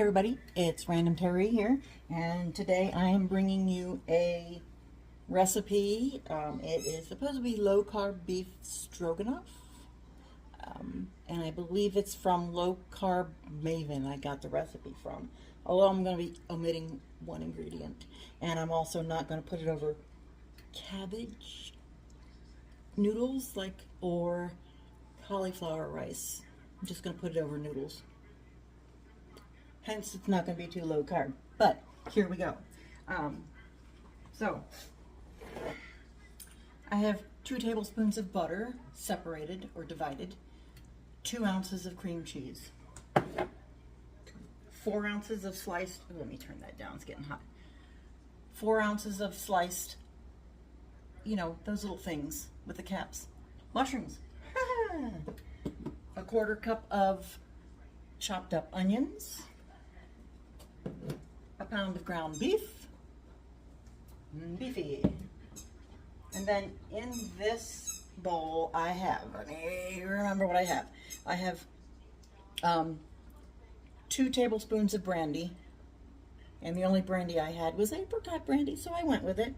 everybody, it's Random Terry here, and today I am bringing you a recipe. It is supposed to be low-carb beef stroganoff, and I believe it's from Low Carb Maven I got the recipe from, although I'm going to be omitting one ingredient, and I'm also not going to put it over cabbage noodles or cauliflower rice. I'm just going to put it over noodles. Hence, it's not going to be too low carb. But here we go. So, I have 2 tablespoons of butter, separated or divided, 2 ounces of cream cheese, 4 ounces of sliced, let me turn that down, it's getting hot, 4 ounces of sliced, you know, those little things with the caps, mushrooms, a 1/4 cup of chopped up onions, a pound of ground beef, beefy. And then in this bowl I have, let me remember what I have. I have 2 tablespoons of brandy, and the only brandy I had was apricot brandy, so I went with it.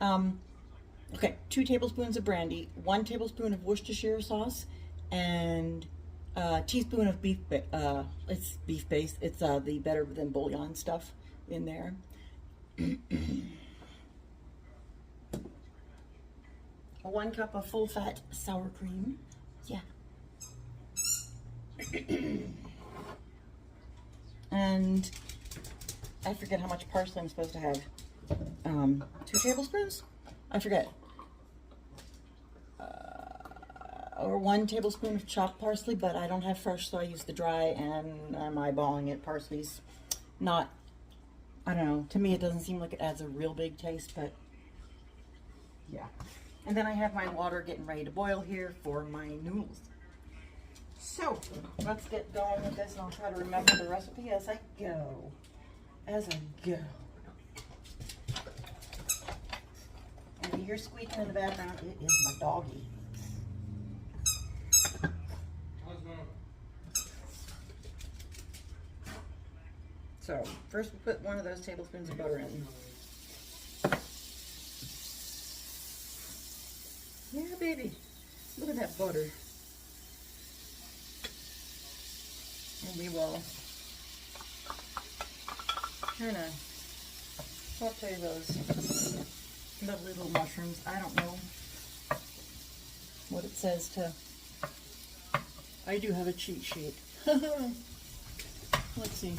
Okay, 2 tablespoons of brandy, 1 tablespoon of Worcestershire sauce, and a teaspoon of beef, it's beef base, it's the Better Than Bouillon stuff in there. 1 cup of full fat sour cream, yeah. And I forget how much parsley I'm supposed to have. 2 tablespoons? I forget. Or 1 tablespoon of chopped parsley, but I don't have fresh, so I use the dry, and I'm eyeballing it. Parsley's not, I don't know, to me it doesn't seem like it adds a real big taste, but yeah. And then I have my water getting ready to boil here for my noodles. So, let's get going with this, and I'll try to remember the recipe as I go. And you hear squeaking in the background, it is my doggy. So, first we put 1 of those tablespoons of butter in. Yeah, baby. Look at that butter. And we will kind of saute those lovely little mushrooms. I don't know what it says to... I do have a cheat sheet. Let's see.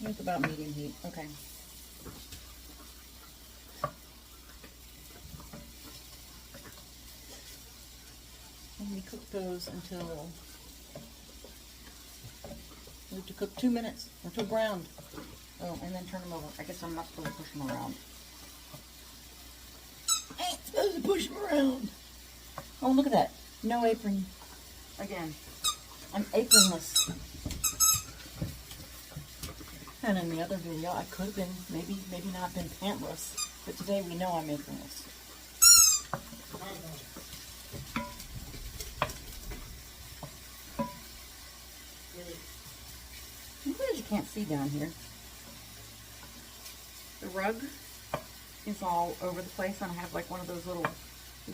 It's about medium heat. Okay. And we cook those until we have to cook 2 minutes until browned. Oh, and then turn them over. I guess I'm not supposed to push them around. I ain't supposed to push them around. Oh, look at that. No apron. Again, I'm apronless. And in the other video, I could have been, maybe not been pantless, but today we know I'm apronless. I'm glad you can't see down here. The rug is all over the place, and I have like one of those little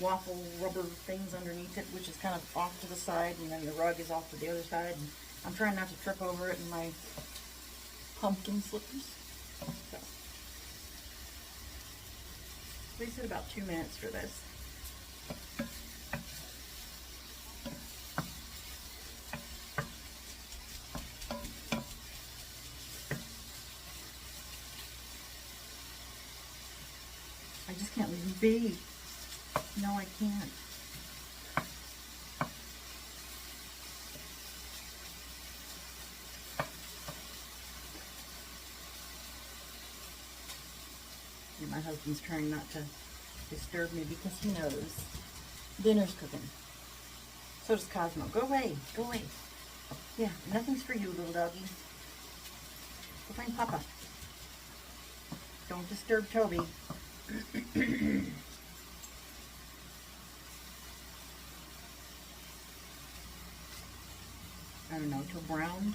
waffle rubber things underneath it, which is kind of off to the side, and then the rug is off to the other side, and I'm trying not to trip over it in my pumpkin slippers. So, we said about 2 minutes for this. I just can't leave them be. No, I can't. And my husband's trying not to disturb me because he knows dinner's cooking. So does Cosmo. Go away. Go away. Yeah, nothing's for you, little doggy. Go find Papa. Don't disturb Toby. don't know, till browned.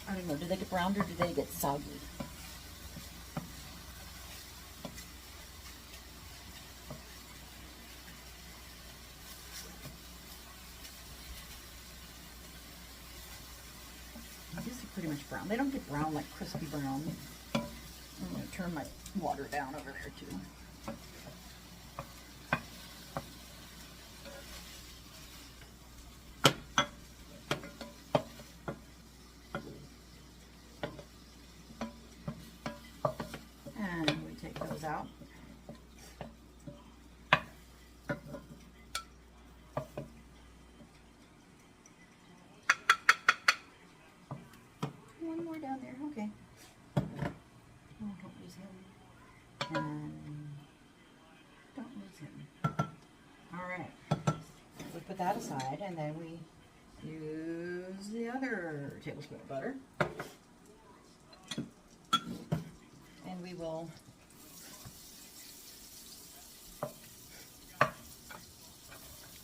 I don't know, do they get browned or do they get soggy? These are pretty much brown. They don't get brown like crispy brown. I'm going to turn my water down over there too. And we take those out. One more down there, okay. Oh, don't lose him. And don't lose him. Alright. We put that aside and then we use the other tablespoon of butter. And we will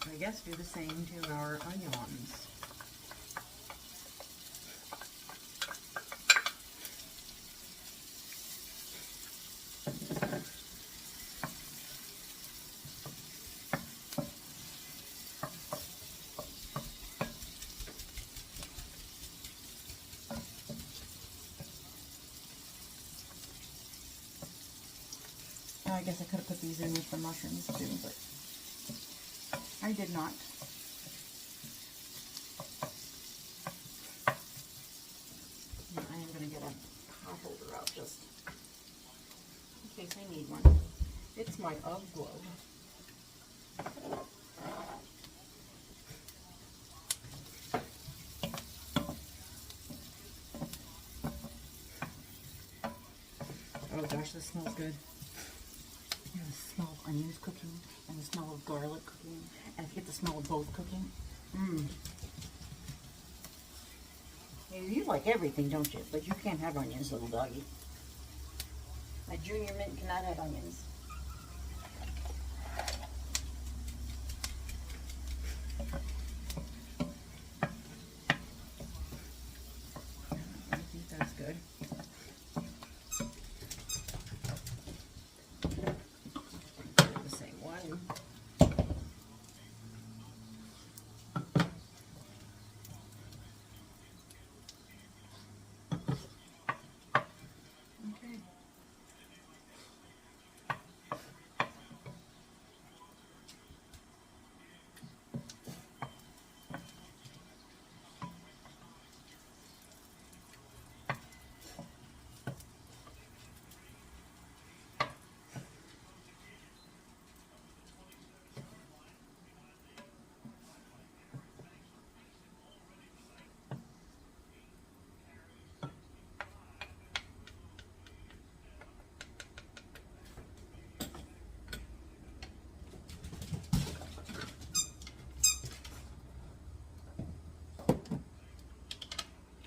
I guess do the same to our onions. I guess I could have put these in with the mushrooms too, but I did not. And I am going to get a pot holder out just in case I need one. It's my UGG glove. Oh gosh, this smells good. The smell of onions cooking and the smell of garlic cooking, and I get the smell of both cooking. Mmm. You like everything, don't you? But you can't have onions, little doggy. My junior mint cannot have onions. I think that's good.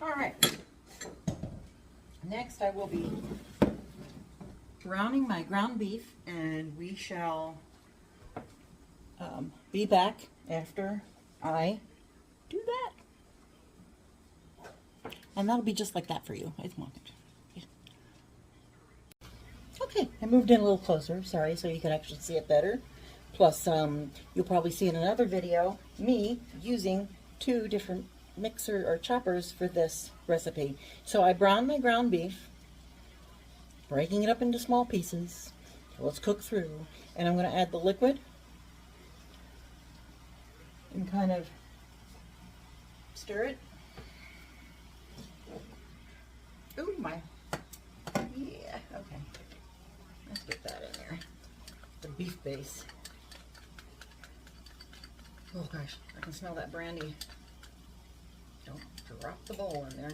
Alright, next I will be browning my ground beef, and we shall be back after I do that. And that'll be just like that for you. I want it. Yeah. Okay, I moved in a little closer, sorry, so you can actually see it better. Plus, you'll probably see in another video me using two different mixer or choppers for this recipe. So I browned my ground beef, breaking it up into small pieces. So let's cook through, and I'm going to add the liquid and kind of stir it. Ooh, my, yeah, okay. Let's get that in there. The beef base. Oh gosh, I can smell that brandy. Don't drop the bowl in there.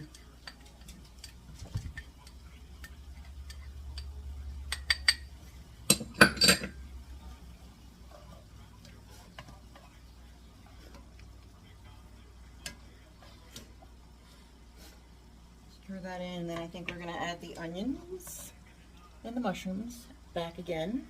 Stir that in, and then I think we're going to add the onions and the mushrooms back again.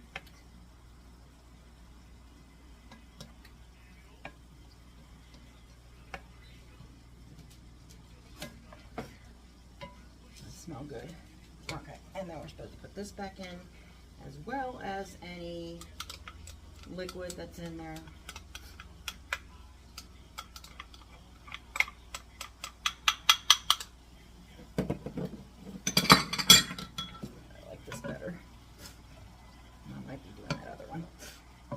smell good. Okay, and then we're supposed to put this back in, as well as any liquid that's in there. I like this better. I might be doing that other one.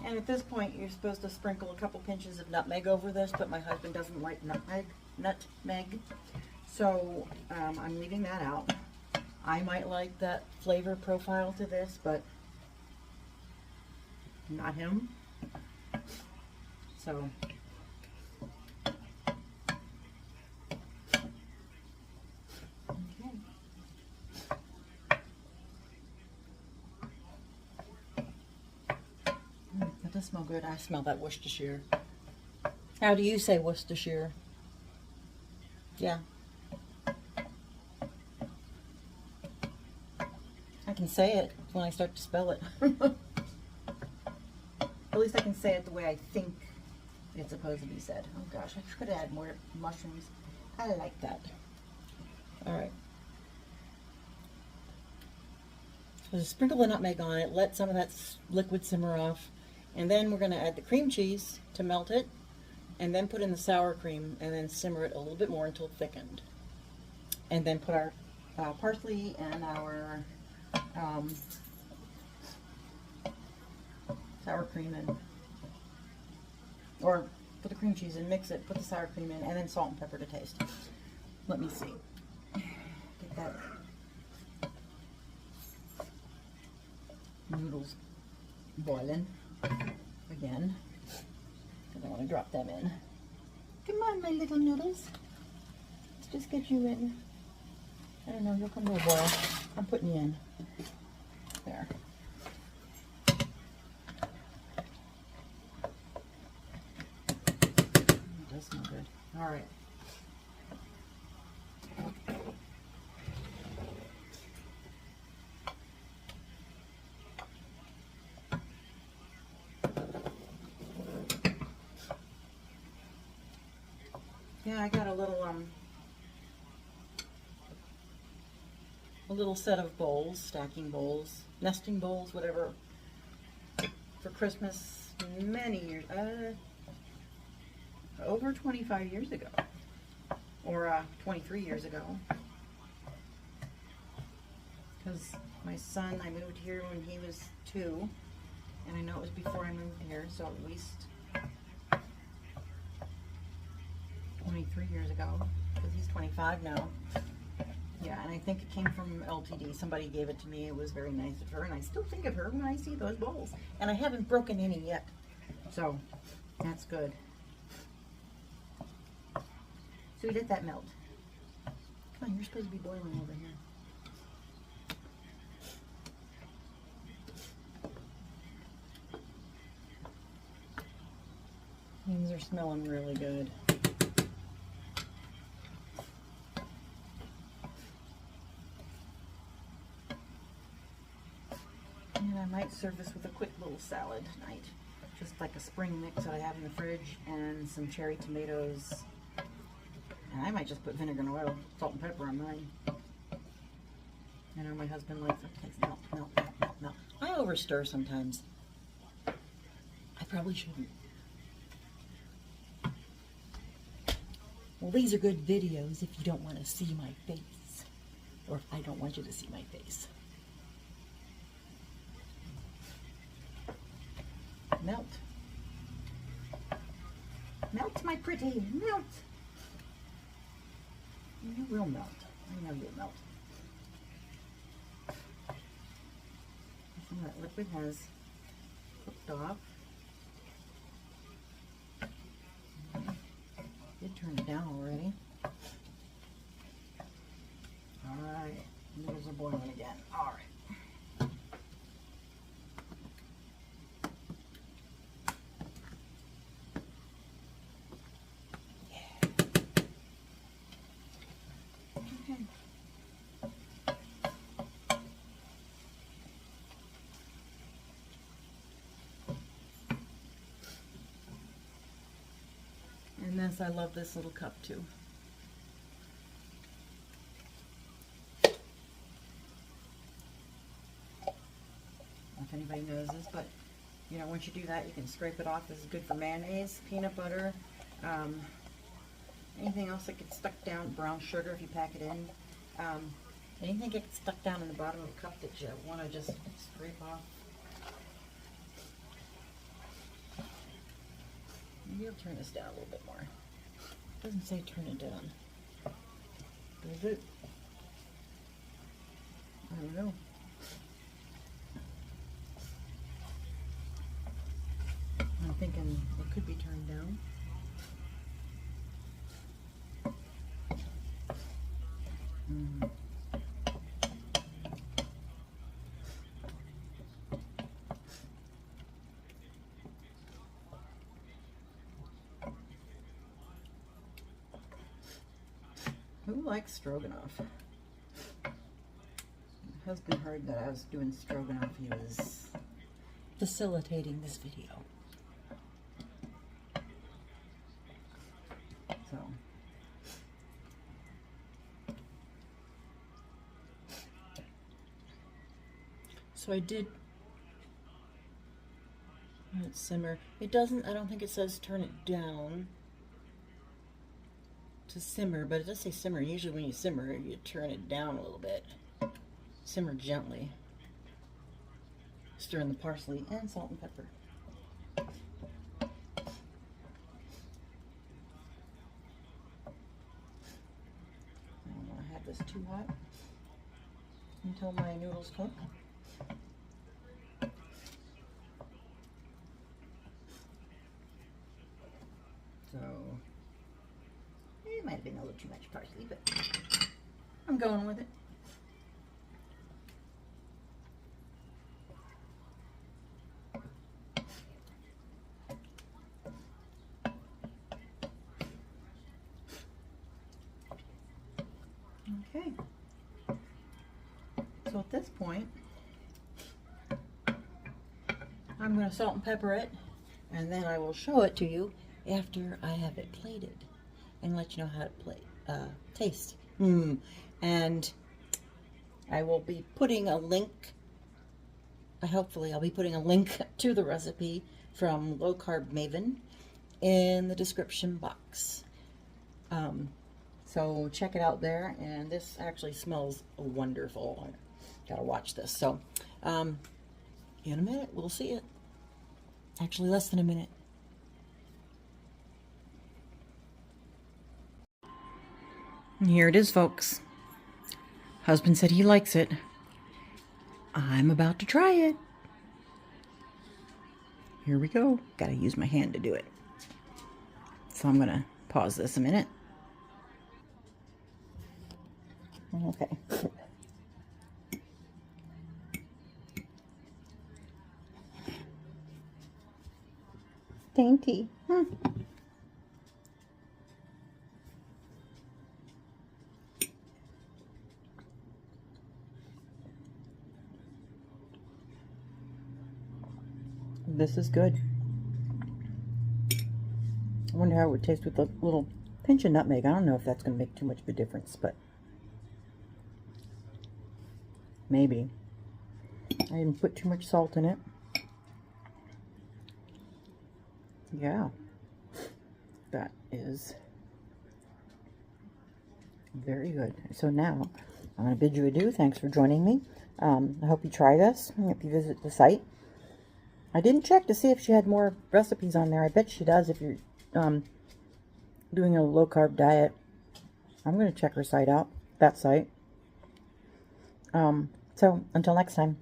And at this point, you're supposed to sprinkle a couple pinches of nutmeg over this, but my husband doesn't like nutmeg. So I'm leaving that out. I might like that flavor profile to this, but not him. So okay. That does smell good. I smell that Worcestershire. How do you say Worcestershire? Yeah. I can say it when I start to spell it. At least I can say it the way I think it's supposed to be said. Oh gosh, I could add more mushrooms. I like that. Alright. So sprinkle the nutmeg on it, let some of that liquid simmer off, and then we're going to add the cream cheese to melt it, and then put in the sour cream, and then simmer it a little bit more until thickened. And then put our parsley and our sour cream in, or put the cream cheese in, mix it, put the sour cream in, and then salt and pepper to taste. Let me see. Get that noodles boiling again, because I want to drop them in. Come on, my little noodles. Let's just get you in. I don't know, you'll come to a boil. I'm putting you in. There. It does smell good. All right. Yeah, I got a little set of bowls, stacking bowls, nesting bowls, whatever, for Christmas many years, over 25 years ago, or 23 years ago, because my son, I moved here when he was 2, and I know it was before I moved here, so at least 23 years ago, because he's 25 now. Yeah, and I think it came from LTD. Somebody gave it to me. It was very nice of her, and I still think of her when I see those bowls. And I haven't broken any yet, so that's good. So we let that melt. Come on, you're supposed to be boiling over here. These are smelling really good. And I might serve this with a quick little salad tonight. Just like a spring mix that I have in the fridge and some cherry tomatoes. And I might just put vinegar and oil, salt and pepper on mine. I know my husband likes it. It takes melt. I overstir sometimes. I probably shouldn't. Well, these are good videos if you don't want to see my face. Or if I don't want you to see my face. Melt. Melt, my pretty. Melt. You will melt. I know you'll melt. Some of that liquid has cooked off. Did turn it down already. Alright. Noodles are boiling again. Alright. And this, I love this little cup too. anybody knows this, but you know, once you do that, you can scrape it off. This is good for mayonnaise, peanut butter, anything else that gets stuck down, brown sugar if you pack it in. Anything that gets stuck down in the bottom of a cup that you want to just scrape off. Maybe I'll turn this down a little bit more. It doesn't say turn it down. Does it? I don't know. I'm thinking it could be turned down. Who likes stroganoff? My husband heard that I was doing stroganoff. He was facilitating this video. So I did let it simmer. It doesn't, I don't think it says turn it down to simmer, but it does say simmer. Usually when you simmer, you turn it down a little bit. Simmer gently. Stir in the parsley and salt and pepper. I don't want to have this too hot until my noodles cook. So, it might have been a little too much parsley, but I'm going with it. Okay. So at this point, I'm going to salt and pepper it, and then I will show it to you after I have it plated and let you know how to taste. And I will be putting a link, hopefully I'll be putting a link to the recipe from Low Carb Maven in the description box. So check it out there, and this actually smells wonderful. I gotta watch this. So in a minute we'll see it. Actually less than a minute. Here it is, folks. Husband said he likes it. I'm about to try it. Here we go. Gotta use my hand to do it. So I'm gonna pause this a minute. Okay. Dainty. This is good. I wonder how it would taste with a little pinch of nutmeg. I don't know if that's going to make too much of a difference, but maybe. I didn't put too much salt in it. Yeah, that is very good. So now I'm going to bid you adieu. Thanks for joining me. I hope you try this. I hope you visit the site. I didn't check to see if she had more recipes on there. I bet she does if you're doing a low-carb diet. I'm going to check her site out, that site. So until next time.